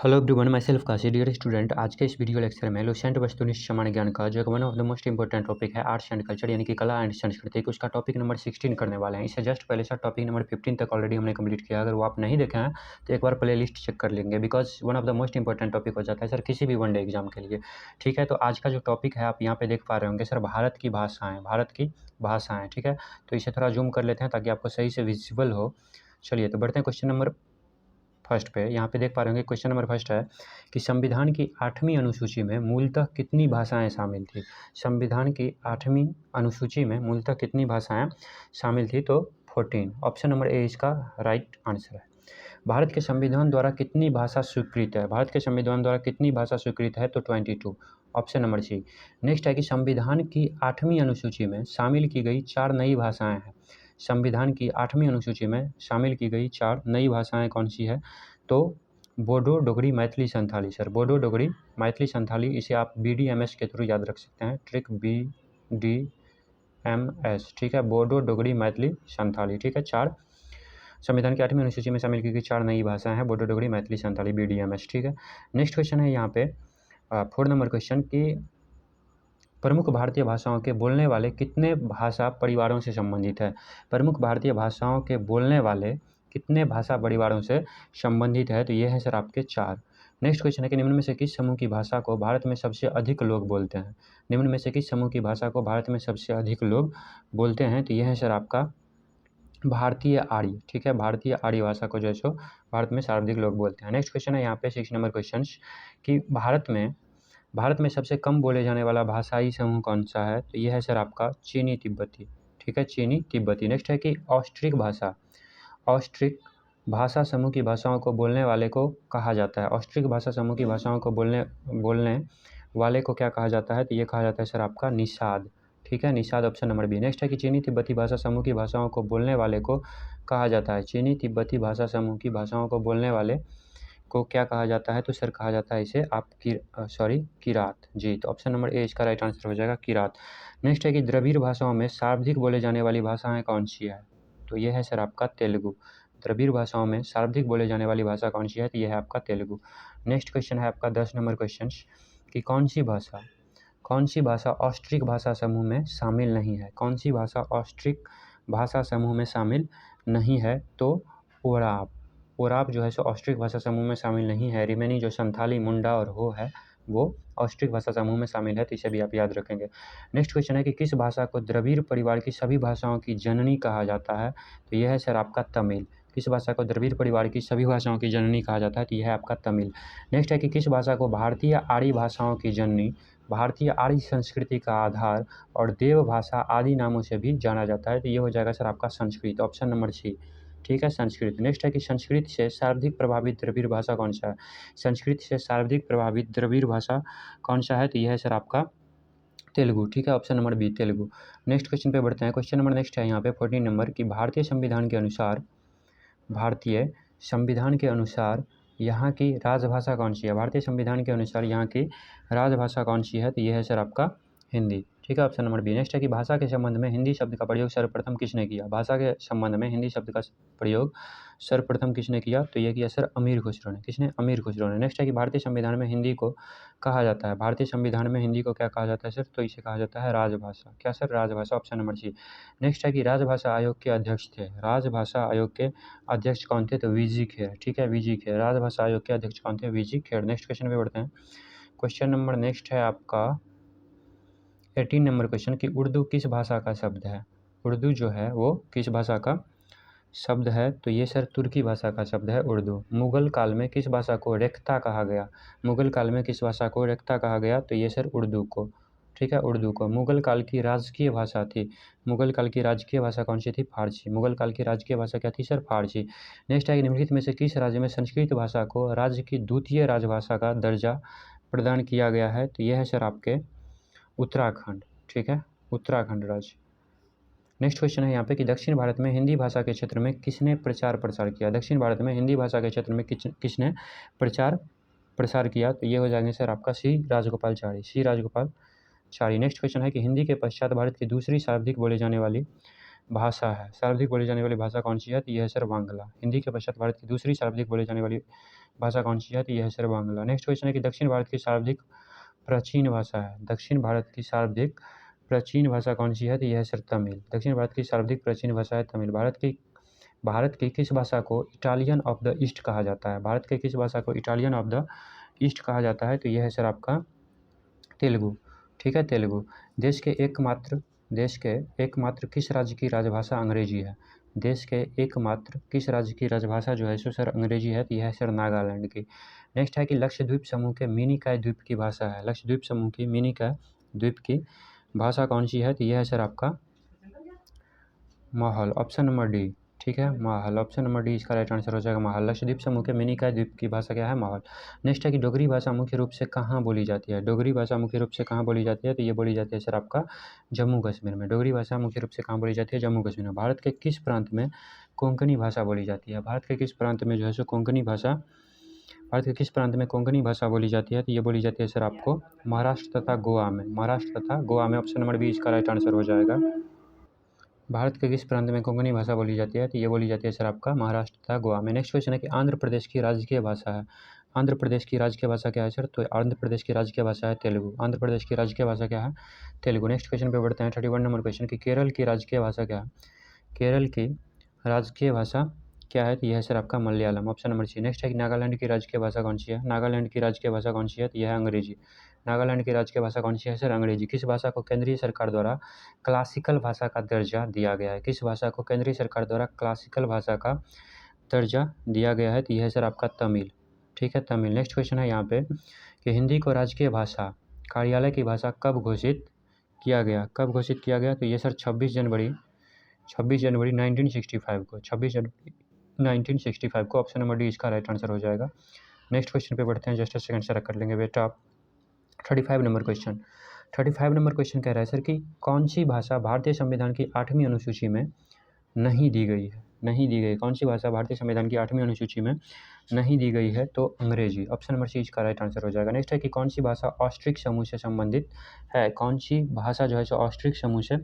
Hello everyone, myself Kashi dear student. आज के इस वीडियो लेक्चर में लुसेंट वस्तुनिष्ठ सामान्य ज्ञान का जो one of the most important topic है आर्ट्स एंड कल्चर यानी कि कला एंड संस्कृति, उसका टॉपिक नंबर 16 करने वाले हैं। इससे जस्ट पहले सर टॉपिक नंबर 15 तक ऑलरेडी हमने कंप्लीट किया। अगर वो आप नहीं देखे हैं तो एक बार प्ले लिस्ट चेक कर लेंगे, because one of the most important topic हो जाता है सर किसी भी वनडे एग्जाम के लिए। ठीक है, तो आज का जो टॉपिक है आप यहाँ पे देख पा रहे होंगे सर, भारत की भाषाएँ। ठीक है, तो इसे थोड़ा जूम कर लेते हैं ताकि आपको सही से विजिबल हो। चलिए तो बढ़ते हैं क्वेश्चन नंबर फर्स्ट पे। यहाँ पे देख पा रहे होंगे क्वेश्चन नंबर फर्स्ट है कि संविधान की 8वीं अनुसूची में मूलतः कितनी भाषाएं शामिल थी। संविधान की 8वीं अनुसूची में मूलतः कितनी भाषाएं शामिल थी, तो 14। ऑप्शन नंबर ए इसका राइट आंसर है। भारत के संविधान द्वारा कितनी भाषा स्वीकृत है, भारत के संविधान द्वारा कितनी भाषा स्वीकृत है, तो 22। Option number C. नेक्स्ट है कि संविधान की 8वीं अनुसूची में शामिल की गई 4 नई भाषाएं हैं। संविधान की 8वीं अनुसूची में शामिल की गई 4 नई भाषाएं कौन सी है, तो बोडो, डोगरी, मैथिली, संथाली। सर बोडो, डोगरी, मैथिली, संथाली, इसे आप BDMS के थ्रू याद रख सकते हैं, ट्रिक BDMS। ठीक है, बोडो, डोगरी, मैथिली, संथाली। ठीक है, 4 संविधान की 8वीं अनुसूची में शामिल की गई 4 नई भाषाएं हैं, बोडो, डोगरी, मैथिली, संथाली, BDMS। ठीक है, नेक्स्ट क्वेश्चन है यहाँ पे 4 नंबर क्वेश्चन की प्रमुख भारतीय भाषाओं के बोलने वाले कितने भाषा परिवारों से संबंधित है। प्रमुख भारतीय भाषाओं के बोलने वाले कितने भाषा परिवारों से संबंधित है, तो ये है सर आपके 4। नेक्स्ट क्वेश्चन है कि निम्न में से किस समूह की भाषा को भारत में सबसे अधिक लोग बोलते हैं। निम्न में से किस समूह की भाषा को भारत में सबसे अधिक लोग बोलते हैं, तो यह है सर आपका भारतीय आर्य। ठीक है, भारतीय आर्य भाषा को जो है सो भारत में सर्वाधिक लोग बोलते हैं। नेक्स्ट क्वेश्चन है यहाँ पे 6 नंबर क्वेश्चन कि भारत में सबसे कम बोले जाने वाला भाषाई समूह कौन सा है, तो यह है सर आपका चीनी तिब्बती। ठीक है, चीनी तिब्बती। नेक्स्ट है कि ऑस्ट्रिक भाषा समूह की भाषाओं को बोलने वाले को कहा जाता है। ऑस्ट्रिक भाषा समूह की भाषाओं को बोलने वाले को क्या कहा जाता है, तो ये कहा जाता है सर आपका निषाद। ठीक है, Nishad, option number B. Next है कि चीनी तिब्बती भाषा समूह की भाषाओं को बोलने वाले को कहा जाता है। चीनी तिब्बती भाषा समूह की भाषाओं को बोलने वाले को क्या कहा जाता है, तो सर कहा जाता है इसे आप किरात जी। तो ऑप्शन नंबर ए इसका राइट आंसर हो जाएगा, किरात। नेक्स्ट है कि द्रविड़ भाषाओं में सर्वाधिक बोले जाने वाली भाषाएं कौन सी है, तो ये है सर आपका तेलुगु। द्रविड़ भाषाओं में सर्वाधिक बोले जाने वाली भाषा कौन सी है, तो यह है आपका तेलुगु। नेक्स्ट क्वेश्चन है आपका 10 नंबर क्वेश्चन कि कौन सी भाषा ऑस्ट्रिक भाषा समूह में शामिल नहीं है। कौन सी भाषा ऑस्ट्रिक भाषा समूह में शामिल नहीं है, तो ओराव जो है सो ऑस्ट्रिक भाषा समूह में शामिल नहीं है। रिमेनी जो संथाली, मुंडा और हो है वो ऑस्ट्रिक भाषा समूह में शामिल है, तो इसे भी आप याद रखेंगे। नेक्स्ट क्वेश्चन है कि किस भाषा को द्रविड़ परिवार की सभी भाषाओं की जननी कहा जाता है, तो यह है सर आपका तमिल। किस भाषा को द्रविड़ परिवार की सभी भाषाओं की जननी कहा जाता है, तो यह है आपका तमिल। नेक्स्ट है कि किस भाषा को भारतीय आर्य भाषाओं की जननी, भारतीय आर्य संस्कृति का आधार और देव भाषा आदि नामों से भी जाना जाता है, तो ये हो जाएगा सर आपका संस्कृत। ऑप्शन नंबर सी। ठीक है, संस्कृत। नेक्स्ट है कि संस्कृत से सर्वाधिक प्रभावित द्रविड़ भाषा कौन सा है। संस्कृत से सर्वाधिक प्रभावित द्रविड़ भाषा कौन सा है, तो यह है सर आपका तेलुगु। ठीक है, option number B, Telugu. Next question पे बढ़ते हैं। क्वेश्चन नंबर नेक्स्ट है यहाँ पे 14 नंबर कि भारतीय संविधान के अनुसार यहाँ की राजभाषा कौन सी है। भारतीय संविधान के अनुसार यहाँ की राजभाषा कौन सी है, तो यह है सर आपका हिंदी। ठीक है, ऑप्शन नंबर बी। नेक्स्ट है कि भाषा के संबंध में हिंदी शब्द का प्रयोग सर्वप्रथम किसने किया। भाषा के संबंध में हिंदी शब्द का प्रयोग सर्वप्रथम किसने किया, तो यह किया सर अमीर खुसरो ने। किसने, अमीर खुसरो ने। नेक्स्ट है कि भारतीय संविधान में हिंदी को कहा जाता है। भारतीय संविधान में हिंदी को क्या कहा जाता है सर, तो इसे कहा जाता है राजभाषा। क्या सर, राजभाषा, ऑप्शन नंबर सी। नेक्स्ट है कि राजभाषा आयोग के अध्यक्ष थे। राजभाषा आयोग के अध्यक्ष कौन थे, तो VG खेर। ठीक है, VG खेर। राजभाषा आयोग के अध्यक्ष कौन थे, VG खेर। नेक्स्ट क्वेश्चन पे बढ़ते हैं। क्वेश्चन नंबर नेक्स्ट है आपका 18 नंबर क्वेश्चन कि उर्दू किस भाषा का शब्द है। उर्दू जो है वो किस भाषा का शब्द है, तो ये सर तुर्की भाषा का शब्द है उर्दू। मुगल काल में किस भाषा को रेख्ता कहा गया। मुगल काल में किस भाषा को रेख्ता कहा गया, तो ये सर उर्दू को। ठीक है, उर्दू को। मुगल काल की राजकीय भाषा थी। मुगल काल की राजकीय भाषा कौन सी थी, फारसी। मुगल काल की राजकीय भाषा क्या थी सर, फारसी। नेक्स्ट है कि निम्नलिखित में से किस राज्य में संस्कृत भाषा को राज्य की द्वितीय राजभाषा का दर्जा प्रदान किया गया है, तो यह है सर आपके उत्तराखंड। ठीक है, उत्तराखंड राज्य। नेक्स्ट क्वेश्चन है यहाँ पे कि दक्षिण भारत में हिंदी भाषा के क्षेत्र में किसने प्रचार प्रसार किया। दक्षिण भारत में हिंदी भाषा के क्षेत्र में किसने प्रचार प्रसार किया, तो ये हो जाएंगे सर आपका सी राजगोपालचारी। नेक्स्ट क्वेश्चन है कि हिंदी के पश्चात भारत की दूसरी सर्वाधिक बोले जाने वाली भाषा है, सर्वाधिक बोली जाने वाली भाषा कौन सी है, तो यह है सर बांग्ला। हिंदी के पश्चात भारत की दूसरी सर्वाधिक बोली जाने वाली भाषा कौन सी है, तो यह है सर बांग्ला। नेक्स्ट क्वेश्चन है कि दक्षिण भारत की सर्वाधिक प्राचीन भाषा है, दक्षिण भारत की सर्वाधिक प्राचीन भाषा कौन सी है, तो यह है सर तमिल। दक्षिण भारत की सर्वाधिक प्राचीन भाषा है तमिल। भारत की किस भाषा को इटालियन ऑफ द ईस्ट कहा जाता है, भारत के किस भाषा को इटालियन ऑफ द ईस्ट कहा जाता है, तो यह है सर आपका तेलुगु। ठीक है, तेलुगु। देश के एकमात्र किस राज्य की राजभाषा अंग्रेजी है, देश के एकमात्र किस राज्य की राजभाषा जो है सो सर अंग्रेजी है, तो यह है सर नागालैंड की। नेक्स्ट है कि लक्षद्वीप समूह के मिनिकॉय द्वीप की भाषा है, लक्षद्वीप समूह की मिनिकॉय द्वीप की भाषा कौन सी है, तो यह है सर आपका माहौल, ऑप्शन नंबर डी। ठीक है, माहौल, ऑप्शन नंबर डी इसका राइट आंसर हो जाएगा माहौल। लक्षद्वीप समूह के मिनिकॉय द्वीप की भाषा क्या है, माहौल। नेक्स्ट है कि डोगरी भाषा मुख्य रूप से कहाँ बोली जाती है, डोगरी भाषा मुख्य रूप से कहाँ बोली जाती है, तो ये बोली जाती है सर आपका जम्मू कश्मीर में। डोगरी भाषा मुख्य रूप से कहाँ बोली जाती है, जम्मू कश्मीर में। भारत के किस प्रांत में कोंकणी भाषा बोली जाती है, भारत के किस प्रांत में जो है सो कोंकणी भाषा, भारत के किस प्रांत में कोंकणी भाषा बोली जाती है, तो ये बोली जाती है सर आपको महाराष्ट्र तथा गोवा में, महाराष्ट्र तथा गोवा में। ऑप्शन नंबर बी इसका राइट आंसर हो जाएगा। भारत के किस प्रांत में कोंकणी भाषा बोली जाती है, तो ये बोली जाती है सर आपका महाराष्ट्र तथा गोवा में। नेक्स्ट क्वेश्चन है कि आंध्र प्रदेश की राजकीय भाषा है, आंध्र प्रदेश की राजकीय भाषा क्या है सर, तो आंध्र प्रदेश की राजकीय भाषा है तेलुगु। आंध्र प्रदेश की राजकीय भाषा क्या है, तेलुगु। नेक्स्ट क्वेश्चन पे बढ़ते हैं 31 नंबर क्वेश्चन कि केरल की राजकीय भाषा क्या है, केरल की राजकीय भाषा क्या है, तो यह है सर आपका Malayalam, option number C. Next है कि नागालैंड की राजकीय भाषा कौन सी है, नागालैंड की राजकीय भाषा कौन सी है, तो यह है अंग्रेजी। नागालैंड की राजकीय भाषा कौन सी है सर, अंग्रेजी। किस भाषा को केंद्रीय सरकार द्वारा क्लासिकल भाषा का दर्जा दिया गया है, किस भाषा को केंद्रीय सरकार द्वारा क्लासिकल भाषा का दर्जा दिया गया है, तो यह है सर आपका तमिल। ठीक है, तमिल। नेक्स्ट क्वेश्चन है यहाँ पे कि हिंदी को राजकीय भाषा कार्यालय की भाषा कब घोषित किया गया, कब घोषित किया गया, तो ये सर 26 जनवरी 1965 को, 26 जनवरी 1965 को। ऑप्शन नंबर डी इसका राइट आंसर हो जाएगा। नेक्स्ट क्वेश्चन पे बढ़ते हैं, जस्ट सेकंड से कर लेंगे बेटा आप। 35 नंबर क्वेश्चन, 35 नंबर क्वेश्चन कह रहा है सर कि कौन सी भाषा भारतीय संविधान की 8वीं अनुसूची में नहीं दी गई है, नहीं दी गई, कौन सी भाषा भारतीय संविधान की 8वीं अनुसूची में नहीं दी गई है, तो अंग्रेजी। ऑप्शन नंबर सी इसका राइट आंसर हो जाएगा। नेक्स्ट है कि कौन सी भाषा ऑस्ट्रिक समूह से संबंधित है, कौन सी भाषा जो है सो ऑस्ट्रिक समूह से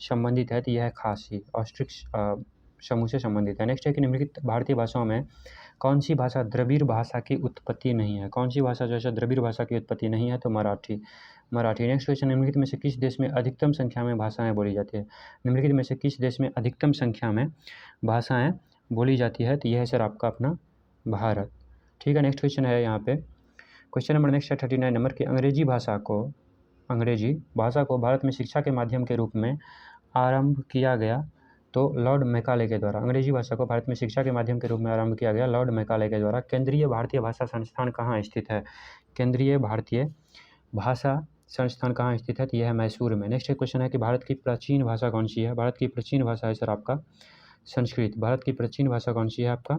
संबंधित है, तो यह है खासी, ऑस्ट्रिक समूह से संबंधित है। नेक्स्ट है कि निम्नलिखित भारतीय भाषाओं में कौन सी भाषा द्रविड़ भाषा की उत्पत्ति नहीं है, कौन सी भाषा जो है द्रविड़ भाषा की उत्पत्ति नहीं है, तो मराठी, मराठी। नेक्स्ट क्वेश्चन, निम्नलिखित में से किस देश में अधिकतम संख्या में भाषाएं बोली जाती है, निम्नलिखित में से किस देश में अधिकतम संख्या में भाषाएं बोली जाती है, तो यह है सर आपका अपना भारत। ठीक है, नेक्स्ट क्वेश्चन है यहाँ पे, क्वेश्चन नंबर नेक्स्ट है 39 नंबर की अंग्रेजी भाषा को भारत में शिक्षा के माध्यम के रूप में आरंभ किया गया, तो लॉर्ड मैकाले के द्वारा। अंग्रेजी भाषा को भारत में शिक्षा के माध्यम के रूप में आरंभ किया गया लॉर्ड मैकाले के द्वारा। केंद्रीय भारतीय भाषा संस्थान कहाँ स्थित है, केंद्रीय भारतीय भाषा संस्थान कहाँ स्थित है, तो यह है मैसूर में। नेक्स्ट क्वेश्चन है कि भारत की प्राचीन भाषा कौन सी है, भारत की प्राचीन भाषा है सर आपका संस्कृत, भारत की प्राचीन भाषा कौन सी है आपका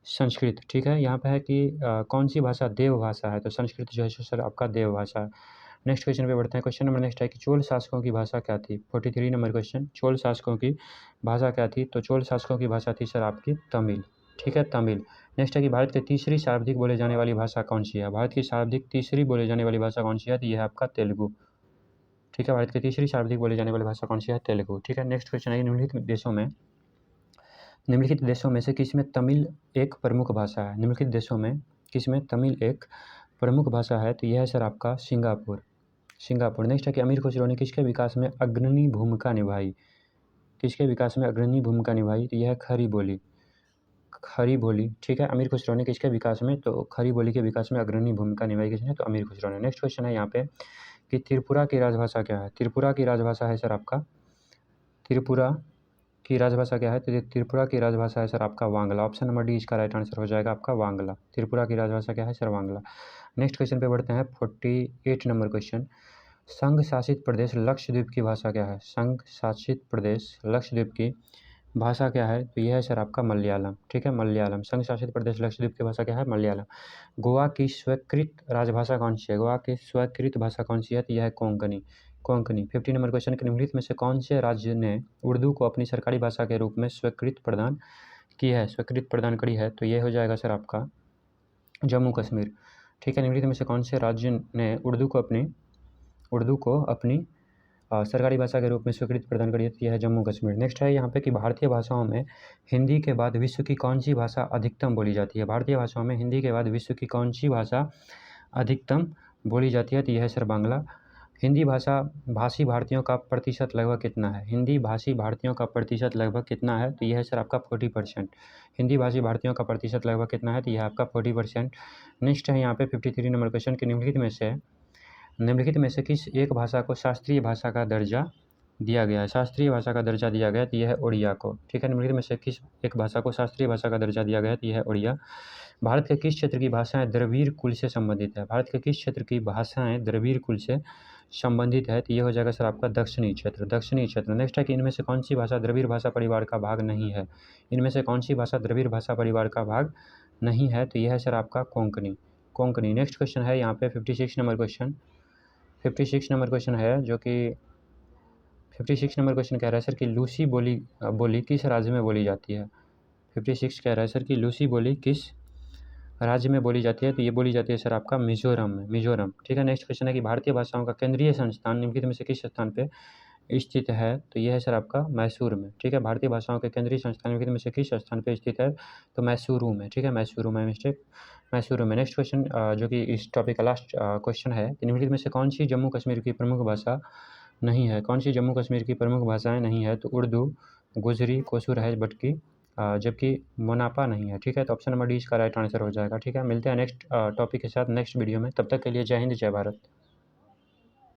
संस्कृत। ठीक है, यहाँ पे है कि कौन सी भाषा देव भाषा है, तो संस्कृत जो है सर आपका देव भाषा है। नेक्स्ट क्वेश्चन पे बढ़ते हैं, क्वेश्चन नंबर नेक्स्ट है कि चोल शासकों की भाषा क्या थी, 43 नंबर क्वेश्चन, चोल शासकों की भाषा क्या थी, तो चोल शासकों की भाषा थी सर आपकी तमिल। ठीक है, तमिल। नेक्स्ट है कि भारत की तीसरी सर्वाधिक बोले जाने वाली भाषा कौन सी है, भारत की सर्वाधिक तीसरी बोले जाने वाली भाषा कौन सी है, तो यह है आपका तेलुगु। ठीक है, भारत की तीसरी सर्वाधिक बोले जाने वाली भाषा कौन सी है, तेलुगु। ठीक है, नेक्स्ट क्वेश्चन है निम्नलिखित देशों में से किसमें तमिल एक प्रमुख भाषा है, निम्नलिखित देशों में किसमें तमिल एक प्रमुख भाषा है, तो यह है सर आपका सिंगापुर, सिंगापुर। नेक्स्ट है कि अमीर खुसरो ने किसके विकास में अग्रणी भूमिका निभाई, किसके विकास में अग्रणी भूमिका निभाई, तो यह है खरी बोली, खरी बोली। ठीक है, अमीर खुसरो ने किसके विकास में, तो खरी बोली के विकास में अग्रणी भूमिका निभाई किसने, तो अमीर खुसरो ने। नेक्स्ट क्वेश्चन है यहाँ पे कि त्रिपुरा की राजभाषा क्या है, त्रिपुरा की राजभाषा है सर आपका, त्रिपुरा की राजभाषा क्या है, तो त्रिपुरा की राजभाषा है सर आपका वांगला। ऑप्शन नंबर डी इसका राइट आंसर हो जाएगा आपका वांगला। त्रिपुरा की राजभाषा क्या है सर वांगला। नेक्स्ट क्वेश्चन पे बढ़ते हैं 48 नंबर क्वेश्चन, संघ शासित प्रदेश लक्षद्वीप की भाषा क्या है, संघ शासित प्रदेश लक्षद्वीप की भाषा क्या है, तो यह है सर आपका मलयालम। ठीक है, मलयालम। संघ शासित प्रदेश लक्षद्वीप की भाषा क्या है, मलयालम। गोवा की स्वीकृत राजभाषा कौन सी है, गोवा की स्वीकृत भाषा कौन सी है, तो यह है कोंकणी, कोंकणी। 50 नंबर क्वेश्चन के निम्नलिखित में से कौन से राज्य ने उर्दू को अपनी सरकारी भाषा के रूप में स्वीकृत प्रदान की है, स्वीकृत प्रदान करी है, तो ये हो जाएगा सर आपका जम्मू कश्मीर। ठीक है, निम्नलिखित में से कौन से राज्य ने उर्दू को अपनी सरकारी भाषा के रूप में स्वीकृति प्रदान करी जाती है जम्मू कश्मीर। नेक्स्ट है यहाँ पे कि भारतीय भाषाओं में हिंदी के बाद विश्व की कौन सी भाषा अधिकतम बोली जाती है। भारतीय भाषाओं में हिंदी के बाद विश्व की कौन सी भाषा अधिकतम बोली जाती है, तो यह है सर बांग्ला। हिंदी भाषा भाषी भारतीयों का प्रतिशत लगभग कितना है। हिंदी भाषी भारतीयों का प्रतिशत लगभग कितना है, तो यह है सर आपका 40%। हिंदी भाषी भारतीयों का प्रतिशत लगभग कितना है, तो यह आपका 40%। नेक्स्ट है यहाँ पे 53 नंबर क्वेश्चन कि निम्नलिखित में से किस एक भाषा को शास्त्रीय भाषा का दर्जा दिया गया है। शास्त्रीय भाषा का दर्जा दिया गया है, तो यह है उड़िया को। ठीक है, निम्नलिखित में से किस एक भाषा को शास्त्रीय भाषा का दर्जा दिया गया है, तो यह है उड़िया। भारत के किस क्षेत्र की भाषाएं द्रविड़ कुल से संबंधित है। भारत के किस क्षेत्र की भाषाएं द्रविड़ कुल से संबंधित है, तो ये हो जाएगा सर आपका दक्षिणी क्षेत्र। नेक्स्ट है कि इनमें से कौन सी भाषा द्रविड़ भाषा परिवार का भाग नहीं है। इनमें से कौन सी भाषा द्रविड़ भाषा परिवार का भाग नहीं है, तो यह है सर आपका कोंकणी। नेक्स्ट क्वेश्चन है यहाँ पे 56 नंबर क्वेश्चन है जो कि 56 नंबर क्वेश्चन कह रहा है सर कि लूसी बोली किस राज्य में बोली जाती है। 56 कह रहा है सर कि लूसी बोली किस राज्य में बोली जाती है, तो ये बोली जाती है सर आपका मिजोरम। ठीक है, नेक्स्ट क्वेश्चन है कि भारतीय भाषाओं का केंद्रीय संस्थान निम्नलिखित में से किस स्थान पे स्थित है, तो यह है सर आपका मैसूर में। ठीक है, भारतीय भाषाओं के केंद्रीय संस्थान निम्नलिखित में से किस स्थान पे स्थित है, तो मैसूरू में। ठीक है, मैसूरू में। नेक्स्ट क्वेश्चन जो कि इस टॉपिक का लास्ट क्वेश्चन है कि निम्नलिखित में से कौन सी जम्मू कश्मीर की प्रमुख भाषा नहीं है। कौन सी जम्मू कश्मीर की प्रमुख भाषाएं नहीं है, तो उर्दू, गुजरी, कोसूर है बटकी, जबकि मोनापा नहीं है। ठीक है, तो ऑप्शन नंबर डी इसका राइट आंसर हो जाएगा। ठीक है, मिलते हैं नेक्स्ट टॉपिक के साथ नेक्स्ट वीडियो में। तब तक के लिए जय हिंद जय भारत।